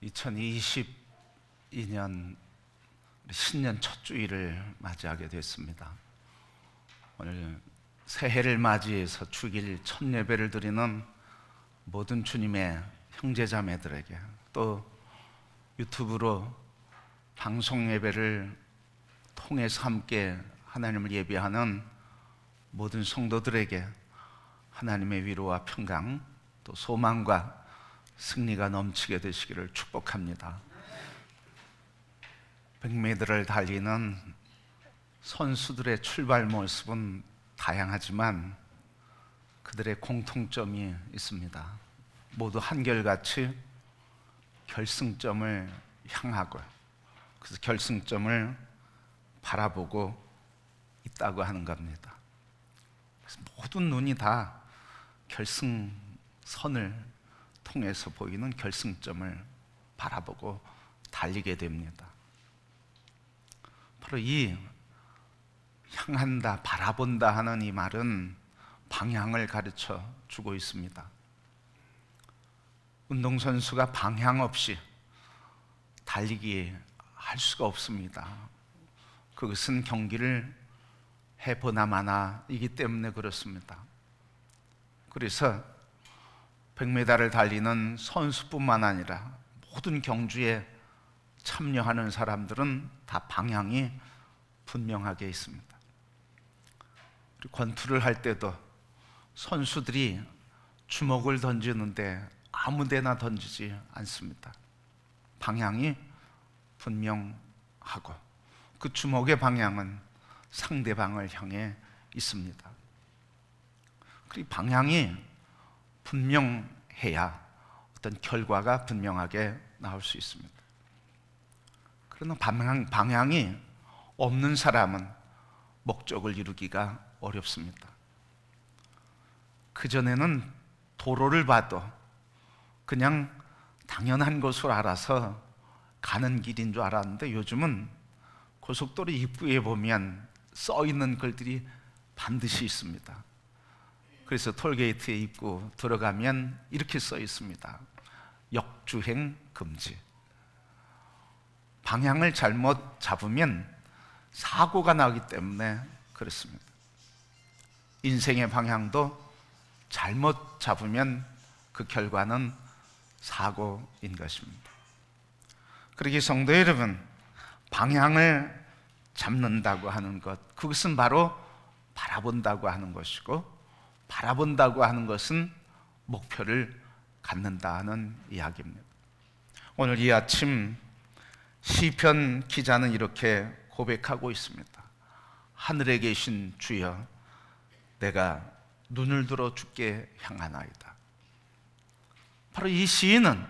2022년 신년 첫 주일을 맞이하게 됐습니다. 오늘 새해를 맞이해서 주일 첫 예배를 드리는 모든 주님의 형제자매들에게, 또 유튜브로 방송 예배를 통해서 함께 하나님을 예배하는 모든 성도들에게 하나님의 위로와 평강, 또 소망과 승리가 넘치게 되시기를 축복합니다. 100m를 달리는 선수들의 출발 모습은 다양하지만 그들의 공통점이 있습니다. 모두 한결같이 결승점을 향하고, 그래서 결승점을 바라보고 있다고 하는 겁니다. 그래서 모든 눈이 다 결승선을 통해서 보이는 결승점을 바라보고 달리게 됩니다. 바로 이 향한다, 바라본다 하는 이 말은 방향을 가르쳐 주고 있습니다. 운동선수가 방향 없이 달리기 할 수가 없습니다. 그것은 경기를 해보나 마나이기 때문에 그렇습니다. 그래서 100m를 달리는 선수뿐만 아니라 모든 경주에 참여하는 사람들은 다 방향이 분명하게 있습니다. 권투를 할 때도 선수들이 주먹을 던지는데 아무 데나 던지지 않습니다. 방향이 분명하고 그 주먹의 방향은 상대방을 향해 있습니다. 그 방향이 분명해야 어떤 결과가 분명하게 나올 수 있습니다. 그러나 방향이 없는 사람은 목적을 이루기가 어렵습니다. 그전에는 도로를 봐도 그냥 당연한 것으로 알아서 가는 길인 줄 알았는데, 요즘은 고속도로 입구에 보면 써 있는 글들이 반드시 있습니다. 그래서 톨게이트에 입구 들어가면 이렇게 써 있습니다. 역주행 금지. 방향을 잘못 잡으면 사고가 나기 때문에 그렇습니다. 인생의 방향도 잘못 잡으면 그 결과는 사고인 것입니다. 그러기 성도 여러분, 방향을 잡는다고 하는 것, 그것은 바로 바라본다고 하는 것이고, 바라본다고 하는 것은 목표를 갖는다는 이야기입니다. 오늘 이 아침 시편 기자는 이렇게 고백하고 있습니다. 하늘에 계신 주여, 내가 눈을 들어 주께 향하나이다. 바로 이 시인은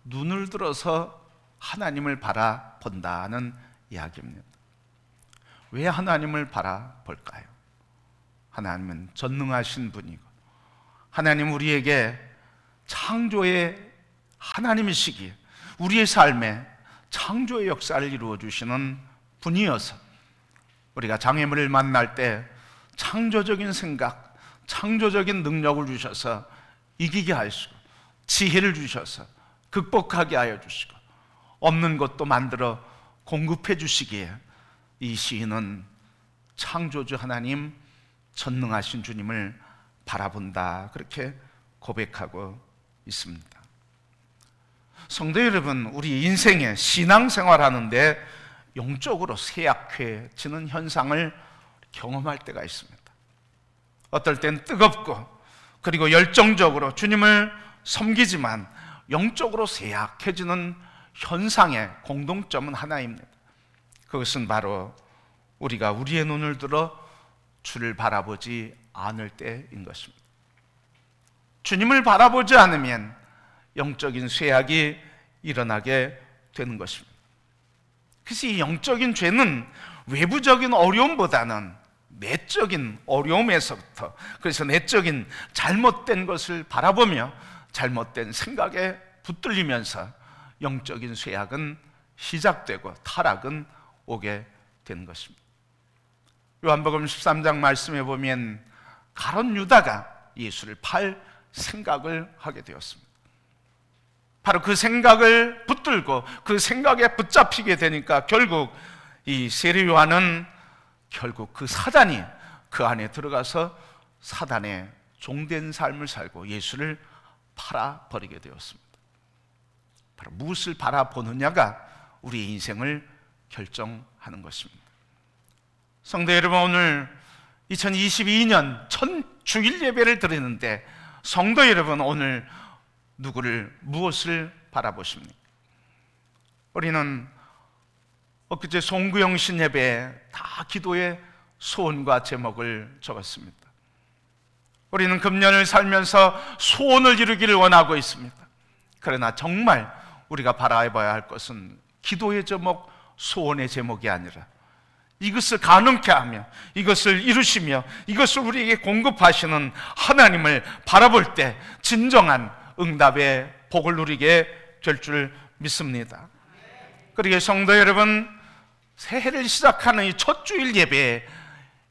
눈을 들어서 하나님을 바라본다는 이야기입니다. 왜 하나님을 바라볼까요? 하나님은 전능하신 분이고, 하나님 우리에게 창조의 하나님이시기에 우리의 삶에 창조의 역사를 이루어 주시는 분이어서 우리가 장애물을 만날 때 창조적인 생각, 창조적인 능력을 주셔서 이기게 하시고, 지혜를 주셔서 극복하게 하여 주시고, 없는 것도 만들어 공급해 주시기에 이 시인은 창조주 하나님, 전능하신 주님을 바라본다, 그렇게 고백하고 있습니다. 성도 여러분, 우리 인생에 신앙생활하는데 영적으로 쇠약해지는 현상을 경험할 때가 있습니다. 어떨 땐 뜨겁고 그리고 열정적으로 주님을 섬기지만 영적으로 쇠약해지는 현상의 공동점은 하나입니다. 그것은 바로 우리가 우리의 눈을 들어 주를 바라보지 않을 때인 것입니다. 주님을 바라보지 않으면 영적인 쇠약이 일어나게 되는 것입니다. 그래서 이 영적인 죄는 외부적인 어려움보다는 내적인 어려움에서부터, 그래서 내적인 잘못된 것을 바라보며 잘못된 생각에 붙들리면서 영적인 쇠약은 시작되고 타락은 오게 되는 것입니다. 요한복음 13장 말씀에 보면 가룟 유다가 예수를 팔 생각을 하게 되었습니다. 바로 그 생각을 붙들고 그 생각에 붙잡히게 되니까 결국 이 세례 요한은 결국 그 사단이 그 안에 들어가서 사단의 종된 삶을 살고 예수를 팔아버리게 되었습니다. 바로 무엇을 바라보느냐가 우리의 인생을 결정하는 것입니다. 성도 여러분, 오늘 2022년 첫 주일 예배를 드리는데 성도 여러분, 오늘 무엇을 바라보십니까? 우리는 엊그제 송구영신 예배에 다 기도의 소원과 제목을 적었습니다. 우리는 금년을 살면서 소원을 이루기를 원하고 있습니다. 그러나 정말 우리가 바라봐야 할 것은 기도의 제목, 소원의 제목이 아니라 이것을 가능케 하며 이것을 이루시며 이것을 우리에게 공급하시는 하나님을 바라볼 때 진정한 응답의 복을 누리게 될 줄 믿습니다. 그러기에 성도 여러분, 새해를 시작하는 이 첫 주일 예배에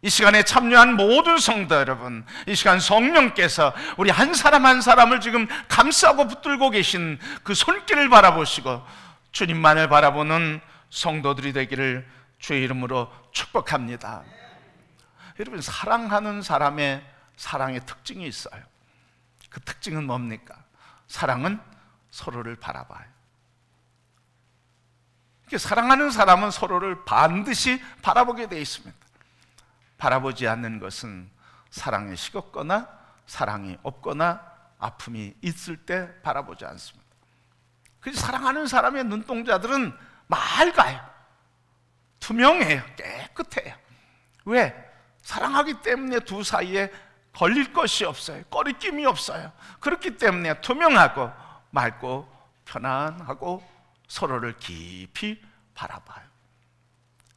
이 시간에 참여한 모든 성도 여러분, 이 시간 성령께서 우리 한 사람 한 사람을 지금 감싸고 붙들고 계신 그 손길을 바라보시고 주님만을 바라보는 성도들이 되기를 주의 이름으로 축복합니다. 여러분, 사랑하는 사람의 사랑의 특징이 있어요. 그 특징은 뭡니까? 사랑은 서로를 바라봐요. 사랑하는 사람은 서로를 반드시 바라보게 되어 있습니다. 바라보지 않는 것은 사랑이 식었거나 사랑이 없거나 아픔이 있을 때 바라보지 않습니다. 그래서 사랑하는 사람의 눈동자들은 맑아요. 투명해요. 깨끗해요. 왜? 사랑하기 때문에 두 사이에 걸릴 것이 없어요. 꺼리낌이 없어요. 그렇기 때문에 투명하고 맑고 편안하고 서로를 깊이 바라봐요.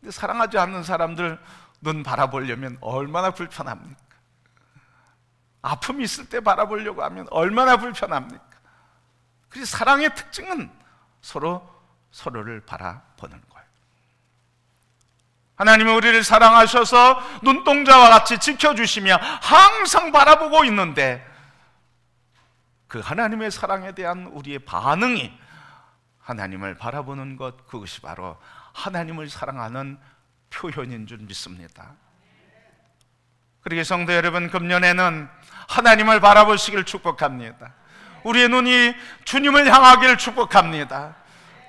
근데 사랑하지 않는 사람들 눈 바라보려면 얼마나 불편합니까? 아픔이 있을 때 바라보려고 하면 얼마나 불편합니까? 그래서 사랑의 특징은 서로를 바라보는 거예요. 하나님은 우리를 사랑하셔서 눈동자와 같이 지켜주시며 항상 바라보고 있는데 그 하나님의 사랑에 대한 우리의 반응이 하나님을 바라보는 것, 그것이 바로 하나님을 사랑하는 표현인 줄 믿습니다. 그러기에 성도 여러분, 금년에는 하나님을 바라보시길 축복합니다. 우리의 눈이 주님을 향하기를 축복합니다.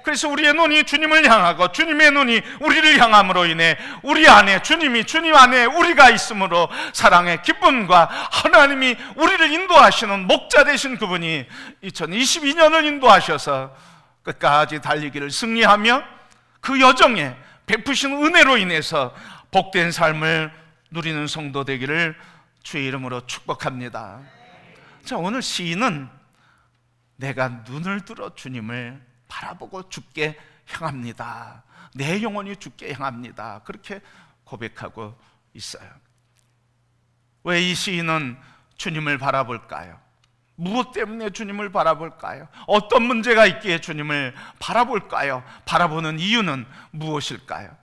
그래서 우리의 눈이 주님을 향하고 주님의 눈이 우리를 향함으로 인해 우리 안에 주님 안에 우리가 있으므로 사랑의 기쁨과 하나님이 우리를 인도하시는 목자 되신 그분이 2022년을 인도하셔서 끝까지 달리기를 승리하며 그 여정에 베푸신 은혜로 인해서 복된 삶을 누리는 성도 되기를 주의 이름으로 축복합니다. 자, 오늘 시인은 내가 눈을 들어 주님을 바라보고 주께 향합니다. 내 영혼이 주께 향합니다. 그렇게 고백하고 있어요. 왜 이 시인은 주님을 바라볼까요? 무엇 때문에 주님을 바라볼까요? 어떤 문제가 있기에 주님을 바라볼까요? 바라보는 이유는 무엇일까요?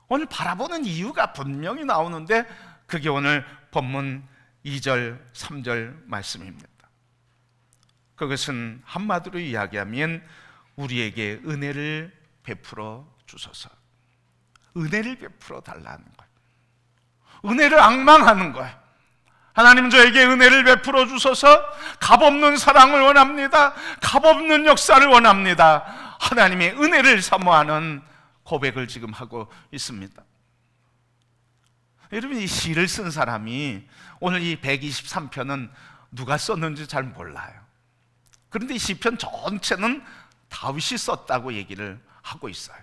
오늘 바라보는 이유가 분명히 나오는데 그게 오늘 본문 2절, 3절 말씀입니다. 그것은 한마디로 이야기하면 우리에게 은혜를 베풀어 주소서. 은혜를 베풀어 달라는 거예요. 은혜를 앙망하는 거예요. 하나님, 저에게 은혜를 베풀어 주소서. 값없는 사랑을 원합니다. 값없는 역사를 원합니다. 하나님의 은혜를 사모하는 고백을 지금 하고 있습니다. 여러분, 이 시를 쓴 사람이 오늘 이 123편은 누가 썼는지 잘 몰라요. 그런데 이 시편 전체는 다윗이 썼다고 얘기를 하고 있어요.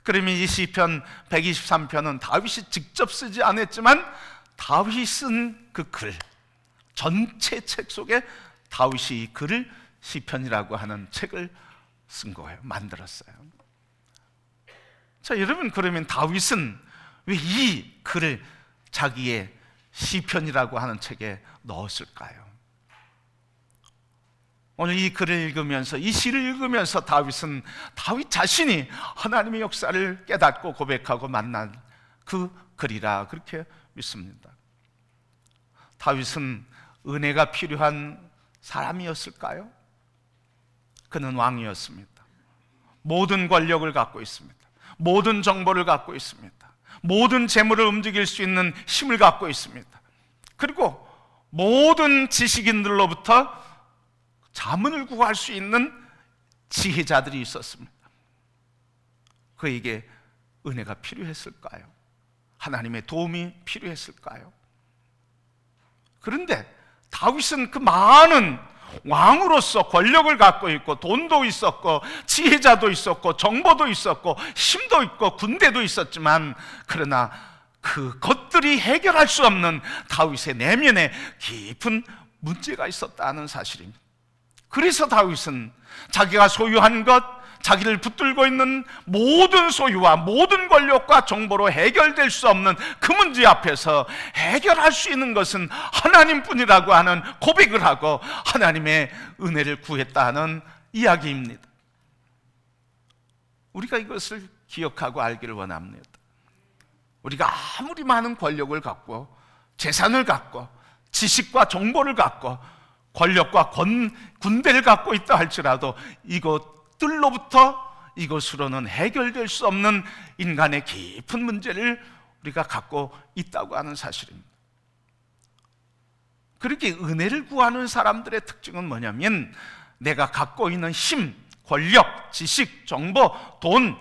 그러면 이 시편 123편은 다윗이 직접 쓰지 않았지만 다윗이 쓴 그 글, 전체 책 속에 다윗이 이 글을 시편이라고 하는 책을 쓴 거예요. 만들었어요. 자, 여러분, 그러면 다윗은 왜 이 글을 자기의 시편이라고 하는 책에 넣었을까요? 오늘 이 글을 읽으면서, 이 시를 읽으면서 다윗 자신이 하나님의 역사를 깨닫고 고백하고 만난 그 글이라 그렇게 믿습니다. 다윗은 은혜가 필요한 사람이었을까요? 그는 왕이었습니다. 모든 권력을 갖고 있습니다. 모든 정보를 갖고 있습니다. 모든 재물을 움직일 수 있는 힘을 갖고 있습니다. 그리고 모든 지식인들로부터 자문을 구할 수 있는 지혜자들이 있었습니다. 그에게 은혜가 필요했을까요? 하나님의 도움이 필요했을까요? 그런데 다윗은 그 많은 왕으로서 권력을 갖고 있고 돈도 있었고 지혜자도 있었고 정보도 있었고 힘도 있고 군대도 있었지만, 그러나 그것들이 해결할 수 없는 다윗의 내면에 깊은 문제가 있었다는 사실입니다. 그래서 다윗은 자기가 소유한 것, 자기를 붙들고 있는 모든 소유와 모든 권력과 정보로 해결될 수 없는 그 문제 앞에서 해결할 수 있는 것은 하나님뿐이라고 하는 고백을 하고 하나님의 은혜를 구했다는 이야기입니다. 우리가 이것을 기억하고 알기를 원합니다. 우리가 아무리 많은 권력을 갖고 재산을 갖고 지식과 정보를 갖고 권력과 군대를 갖고 있다 할지라도 이것들로부터 이것으로는 해결될 수 없는 인간의 깊은 문제를 우리가 갖고 있다고 하는 사실입니다. 그렇게 은혜를 구하는 사람들의 특징은 뭐냐면, 내가 갖고 있는 힘, 권력, 지식, 정보, 돈,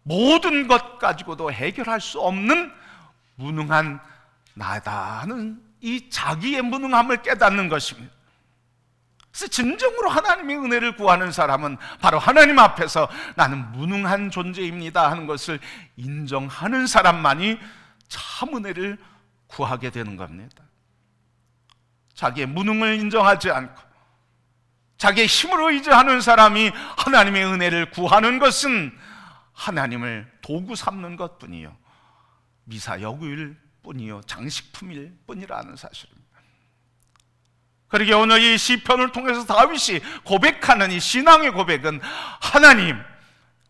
모든 것 가지고도 해결할 수 없는 무능한 나다 하는 이 자기의 무능함을 깨닫는 것입니다. 그래서 진정으로 하나님의 은혜를 구하는 사람은 바로 하나님 앞에서 나는 무능한 존재입니다 하는 것을 인정하는 사람만이 참 은혜를 구하게 되는 겁니다. 자기의 무능을 인정하지 않고 자기의 힘으로 의지하는 사람이 하나님의 은혜를 구하는 것은 하나님을 도구 삼는 것뿐이요, 미사여구일 뿐이요, 장식품일 뿐이라는 사실입니다. 그러게 오늘 이 시편을 통해서 다윗이 고백하는 이 신앙의 고백은 하나님,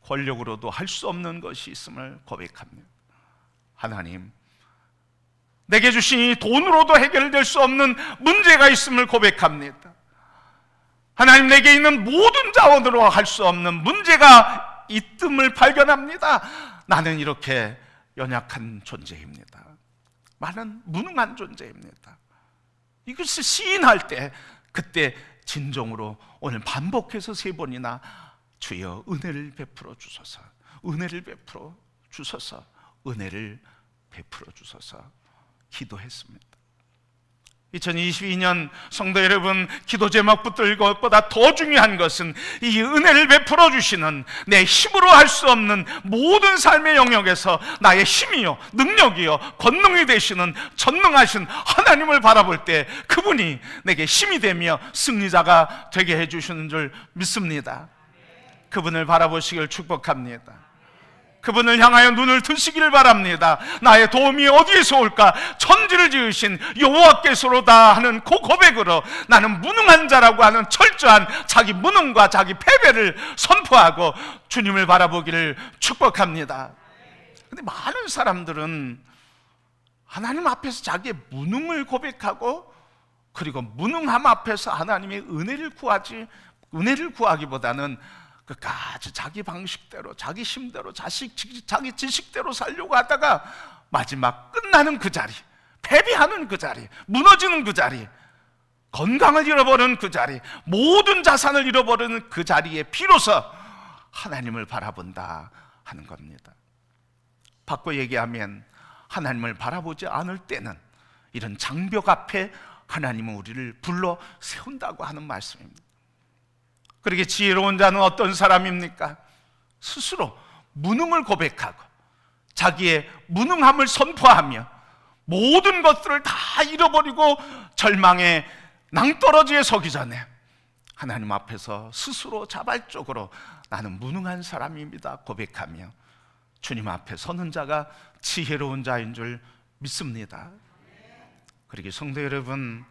권력으로도 할 수 없는 것이 있음을 고백합니다. 하나님, 내게 주신 이 돈으로도 해결될 수 없는 문제가 있음을 고백합니다. 하나님, 내게 있는 모든 자원으로 할 수 없는 문제가 있음을 발견합니다. 나는 이렇게 연약한 존재입니다. 나는 무능한 존재입니다. 이것을 시인할 때, 그때 진정으로 오늘 반복해서 3번이나 주여 은혜를 베풀어 주소서, 은혜를 베풀어 주소서, 은혜를 베풀어 주소서 기도했습니다. 2022년 성도 여러분, 기도 제목 붙들 것보다 더 중요한 것은 이 은혜를 베풀어 주시는, 내 힘으로 할 수 없는 모든 삶의 영역에서 나의 힘이요, 능력이요, 권능이 되시는 전능하신 하나님을 바라볼 때 그분이 내게 힘이 되며 승리자가 되게 해주시는 줄 믿습니다. 그분을 바라보시길 축복합니다. 그분을 향하여 눈을 드시기를 바랍니다. 나의 도움이 어디에서 올까? 천지를 지으신 여호와께서로다 하는 그 고백으로 나는 무능한 자라고 하는 철저한 자기 무능과 자기 패배를 선포하고 주님을 바라보기를 축복합니다. 그런데 많은 사람들은 하나님 앞에서 자기의 무능을 고백하고, 그리고 무능함 앞에서 하나님의 은혜를 구하기보다는 끝까지 자기 방식대로, 자기 힘대로, 자기 지식대로 살려고 하다가 마지막 끝나는 그 자리, 패배하는 그 자리, 무너지는 그 자리, 건강을 잃어버리는 그 자리, 모든 자산을 잃어버리는 그 자리에 비로소 하나님을 바라본다 하는 겁니다. 바꿔 얘기하면 하나님을 바라보지 않을 때는 이런 장벽 앞에 하나님은 우리를 불러 세운다고 하는 말씀입니다. 그렇게 지혜로운 자는 어떤 사람입니까? 스스로 무능을 고백하고 자기의 무능함을 선포하며 모든 것들을 다 잃어버리고 절망의 낭떠러지에 서기 전에 하나님 앞에서 스스로 자발적으로 나는 무능한 사람입니다 고백하며 주님 앞에 서는 자가 지혜로운 자인 줄 믿습니다. 그러기 성도 여러분,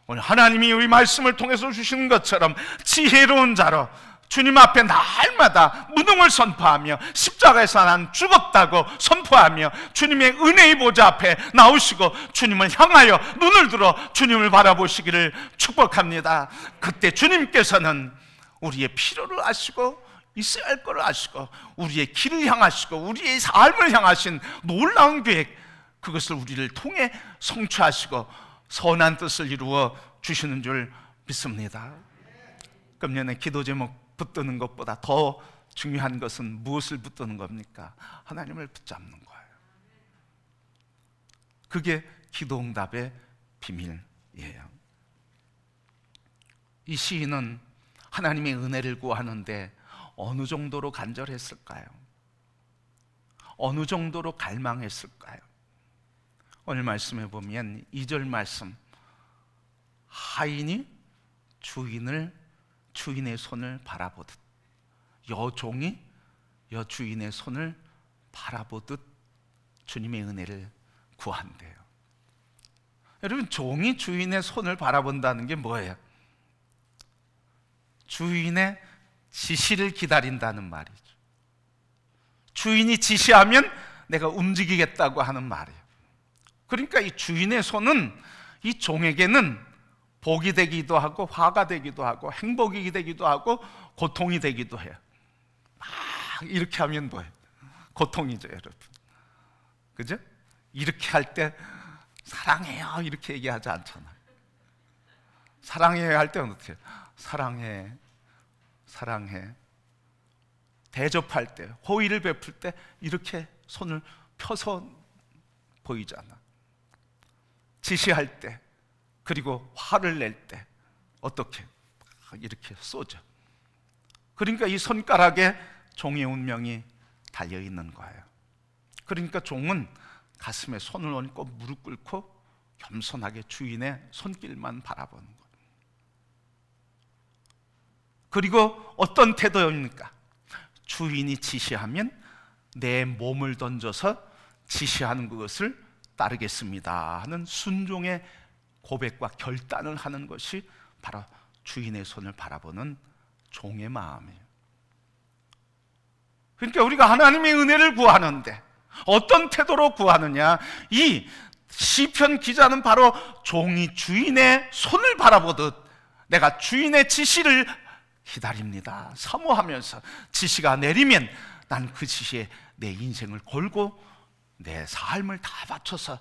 오늘 하나님이 우리 말씀을 통해서 주시는 것처럼 지혜로운 자로 주님 앞에 날마다 무능을 선포하며 십자가에서 난 죽었다고 선포하며 주님의 은혜의 보좌 앞에 나오시고 주님을 향하여 눈을 들어 주님을 바라보시기를 축복합니다. 그때 주님께서는 우리의 필요를 아시고 있어야 할 것을 아시고 우리의 길을 향하시고 우리의 삶을 향하신 놀라운 계획, 그것을 우리를 통해 성취하시고 선한 뜻을 이루어 주시는 줄 믿습니다. 금년에 기도 제목 붙드는 것보다 더 중요한 것은 무엇을 붙드는 겁니까? 하나님을 붙잡는 거예요. 그게 기도 응답의 비밀이에요. 이 시인은 하나님의 은혜를 구하는데 어느 정도로 간절했을까요? 어느 정도로 갈망했을까요? 오늘 말씀해 보면 2절 말씀, 하인이 주인의 손을 바라보듯, 여종이 여주인의 손을 바라보듯 주님의 은혜를 구한대요. 여러분, 종이 주인의 손을 바라본다는 게 뭐예요? 주인의 지시를 기다린다는 말이죠. 주인이 지시하면 내가 움직이겠다고 하는 말이에요. 그러니까 이 주인의 손은 이 종에게는 복이 되기도 하고 화가 되기도 하고 행복이 되기도 하고 고통이 되기도 해요. 막 이렇게 하면 뭐예요? 고통이죠, 여러분. 그죠? 이렇게 할 때 사랑해요 이렇게 얘기하지 않잖아요. 사랑해요 할 때는 어떻게 해요? 사랑해, 사랑해. 대접할 때, 호의를 베풀 때 이렇게 손을 펴서 보이잖아. 지시할 때, 그리고 화를 낼 때 어떻게? 이렇게 쏘죠. 그러니까 이 손가락에 종의 운명이 달려있는 거예요. 그러니까 종은 가슴에 손을 얹고 무릎 꿇고 겸손하게 주인의 손길만 바라보는 거예요. 그리고 어떤 태도입니까? 주인이 지시하면 내 몸을 던져서 지시하는 그것을 따르겠습니다 하는 순종의 고백과 결단을 하는 것이 바로 주인의 손을 바라보는 종의 마음이에요. 그러니까 우리가 하나님의 은혜를 구하는데 어떤 태도로 구하느냐? 이 시편 기자는 바로 종이 주인의 손을 바라보듯 내가 주인의 지시를 기다립니다. 사모하면서 지시가 내리면 난 그 지시에 내 인생을 걸고 내 삶을 다 바쳐서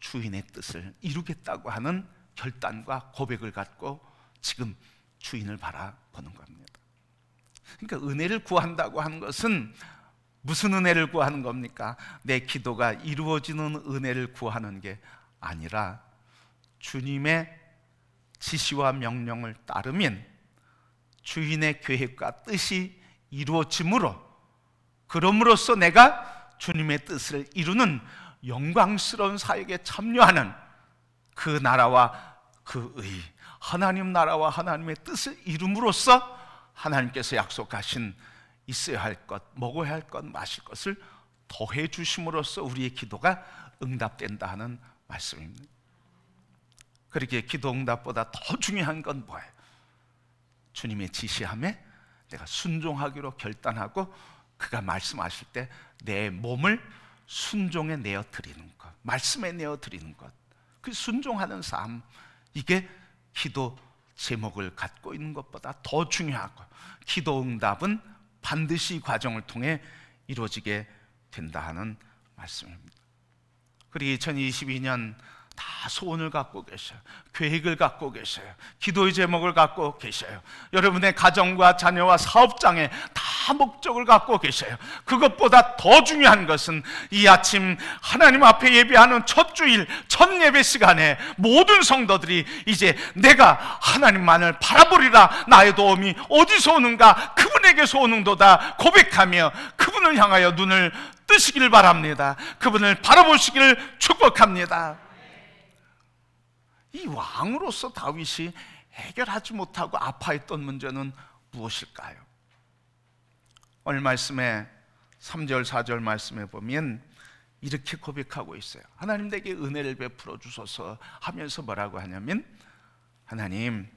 주인의 뜻을 이루겠다고 하는 결단과 고백을 갖고 지금 주인을 바라보는 겁니다. 그러니까 은혜를 구한다고 하는 것은 무슨 은혜를 구하는 겁니까? 내 기도가 이루어지는 은혜를 구하는 게 아니라 주님의 지시와 명령을 따르면 주인의 계획과 뜻이 이루어짐으로, 그럼으로써 내가 주님의 뜻을 이루는 영광스러운 사역에 참여하는 그 나라와 그 의, 하나님 나라와 하나님의 뜻을 이룸으로써 하나님께서 약속하신 있어야 할 것, 먹어야 할 것, 마실 것을 더해 주심으로써 우리의 기도가 응답된다 하는 말씀입니다. 그렇게 기도 응답보다 더 중요한 건 뭐예요? 주님의 지시함에 내가 순종하기로 결단하고 그가 말씀하실 때 내 몸을 순종에 내어 드리는 것, 말씀에 내어 드리는 것, 그 순종하는 삶, 이게 기도 제목을 갖고 있는 것보다 더 중요하고 기도 응답은 반드시 이 과정을 통해 이루어지게 된다 하는 말씀입니다. 그리고 2022년 다 소원을 갖고 계셔요. 계획을 갖고 계셔요. 기도의 제목을 갖고 계셔요. 여러분의 가정과 자녀와 사업장에 다 목적을 갖고 계셔요. 그것보다 더 중요한 것은 이 아침 하나님 앞에 예배하는 첫 주일 첫 예배 시간에 모든 성도들이 이제 내가 하나님만을 바라보리라, 나의 도움이 어디서 오는가, 그분에게서 오는도다 고백하며 그분을 향하여 눈을 뜨시기를 바랍니다. 그분을 바라보시기를 축복합니다. 이 왕으로서 다윗이 해결하지 못하고 아파했던 문제는 무엇일까요? 오늘 말씀에 3절 4절 말씀에 보면 이렇게 고백하고 있어요. 하나님 내게 은혜를 베풀어 주소서 하면서 뭐라고 하냐면, 하나님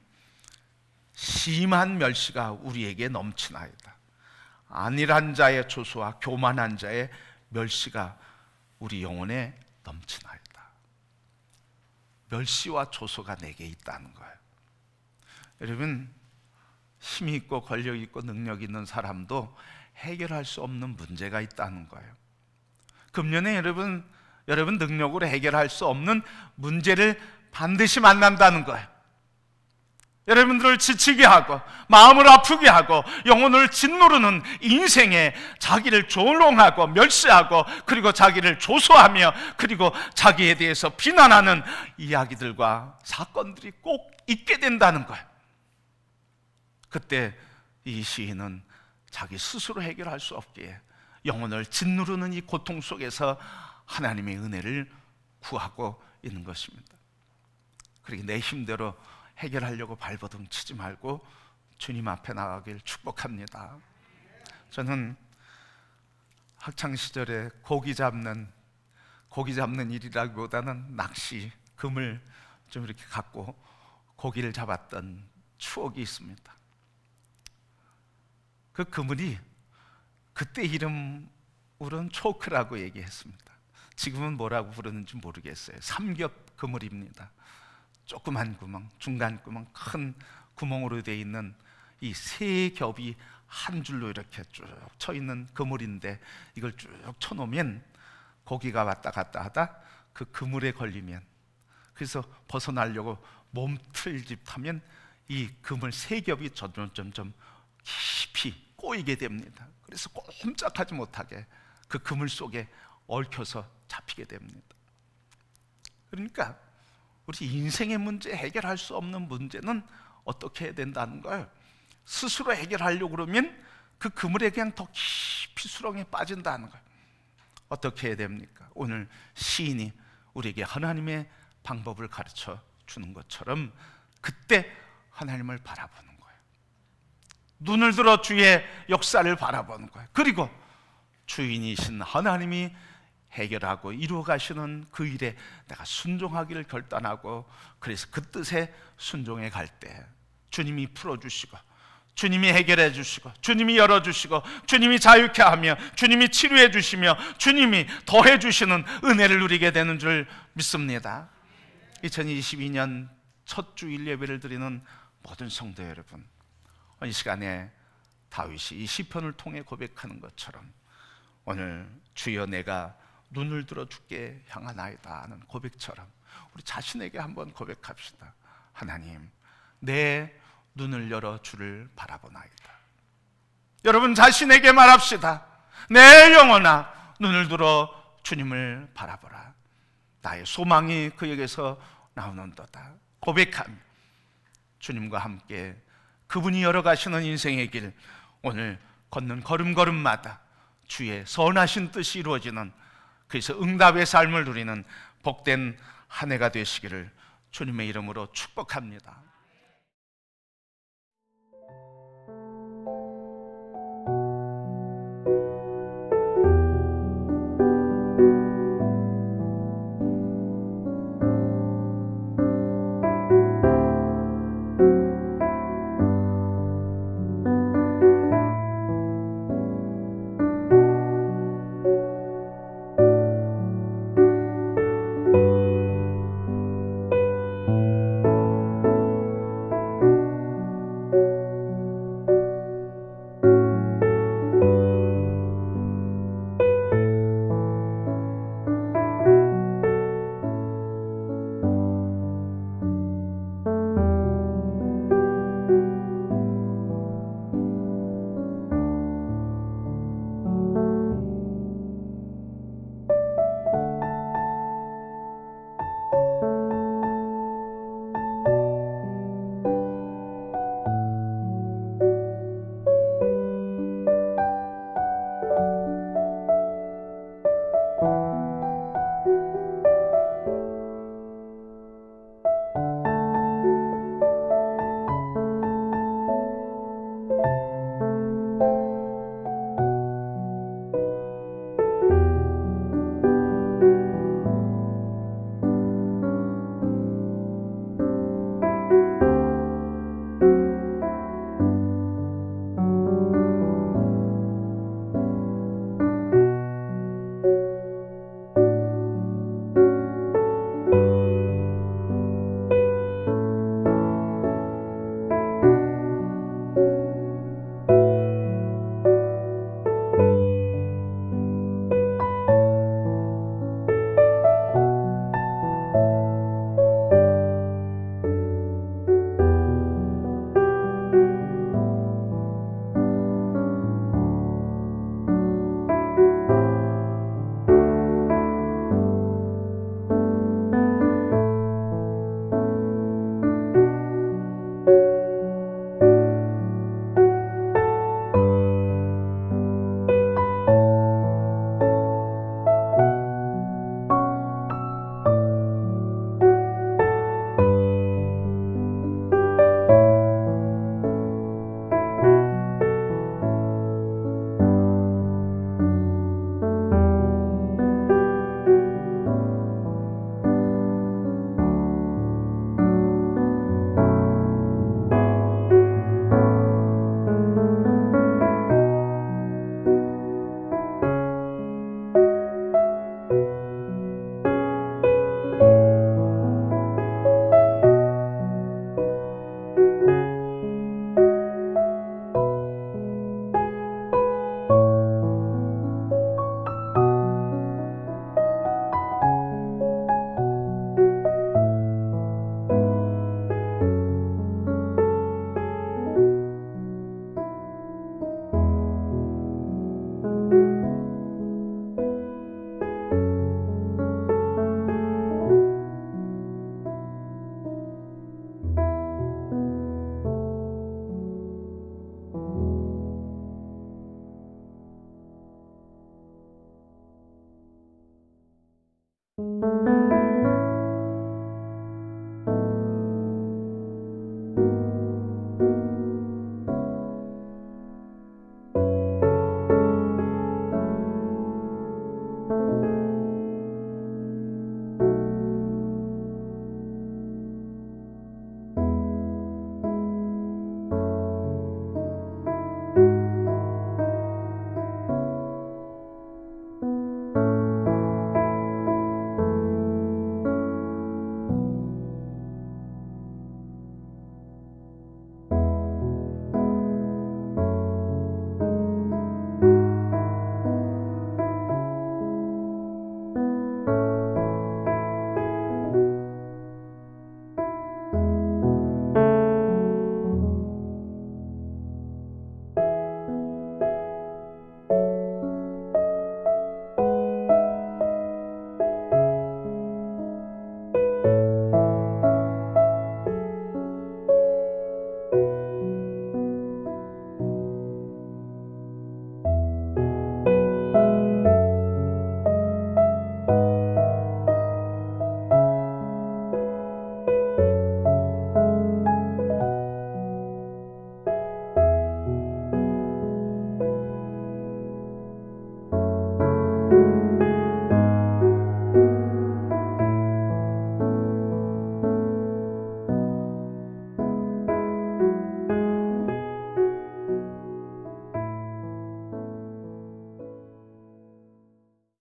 심한 멸시가 우리에게 넘치나이다. 안일한 자의 조소와 교만한 자의 멸시가 우리 영혼에 넘치나이다. 멸시와 조소가 내게 있다는 거예요. 여러분, 힘이 있고 권력 있고 능력 있는 사람도 해결할 수 없는 문제가 있다는 거예요. 금년에 여러분 능력으로 해결할 수 없는 문제를 반드시 만난다는 거예요. 여러분들을 지치게 하고 마음을 아프게 하고 영혼을 짓누르는 인생에 자기를 조롱하고 멸시하고 그리고 자기를 조소하며 그리고 자기에 대해서 비난하는 이야기들과 사건들이 꼭 있게 된다는 거예요. 그때 이 시인은 자기 스스로 해결할 수 없기에 영혼을 짓누르는 이 고통 속에서 하나님의 은혜를 구하고 있는 것입니다. 그러게 내 힘대로 해결하려고 발버둥 치지 말고 주님 앞에 나가길 축복합니다. 저는 학창시절에 고기 잡는 일이라기보다는 낚시, 금을 좀 이렇게 갖고 고기를 잡았던 추억이 있습니다. 그 그물이 그때 이름으로는 초크라고 얘기했습니다. 지금은 뭐라고 부르는지 모르겠어요. 삼겹 그물입니다. 조그만 구멍, 중간 구멍, 큰 구멍으로 되어 있는 이 세 겹이 한 줄로 이렇게 쭉 쳐 있는 그물인데 이걸 쭉 쳐놓으면 고기가 왔다 갔다 하다 그 그물에 걸리면, 그래서 벗어나려고 몸틀짓하면 이 그물 세 겹이 점점 깊이 꼬이게 됩니다. 그래서 꼼짝하지 못하게 그 그물 속에 얽혀서 잡히게 됩니다. 그러니까 우리 인생의 문제, 해결할 수 없는 문제는 어떻게 해야 된다는 거예요? 스스로 해결하려고 그러면 그 그물에 그냥 더 깊이 수렁에 빠진다는 거예요. 어떻게 해야 됩니까? 오늘 시인이 우리에게 하나님의 방법을 가르쳐 주는 것처럼 그때 하나님을 바라보는 거예요. 눈을 들어 주의 역사를 바라보는 거예요. 그리고 주인이신 하나님이 해결하고 이루어 가시는 그 일에 내가 순종하기를 결단하고, 그래서 그 뜻에 순종해 갈 때 주님이 풀어주시고 주님이 해결해 주시고 주님이 열어주시고 주님이 자유케 하며 주님이 치료해 주시며 주님이 더해 주시는 은혜를 누리게 되는 줄 믿습니다. 2022년 첫 주일 예배를 드리는 모든 성도 여러분, 이 시간에 다윗이 이 시편을 통해 고백하는 것처럼 오늘 주여 내가 눈을 들어 주께 향하나이다 하는 고백처럼 우리 자신에게 한번 고백합시다. 하나님, 내 눈을 열어 주를 바라보나이다. 여러분 자신에게 말합시다. 내 영혼아, 눈을 들어 주님을 바라보라. 나의 소망이 그에게서 나오는도다. 고백하며 주님과 함께 그분이 열어가시는 인생의 길, 오늘 걷는 걸음걸음마다 주의 선하신 뜻이 이루어지는, 그래서 응답의 삶을 누리는 복된 한 해가 되시기를 주님의 이름으로 축복합니다.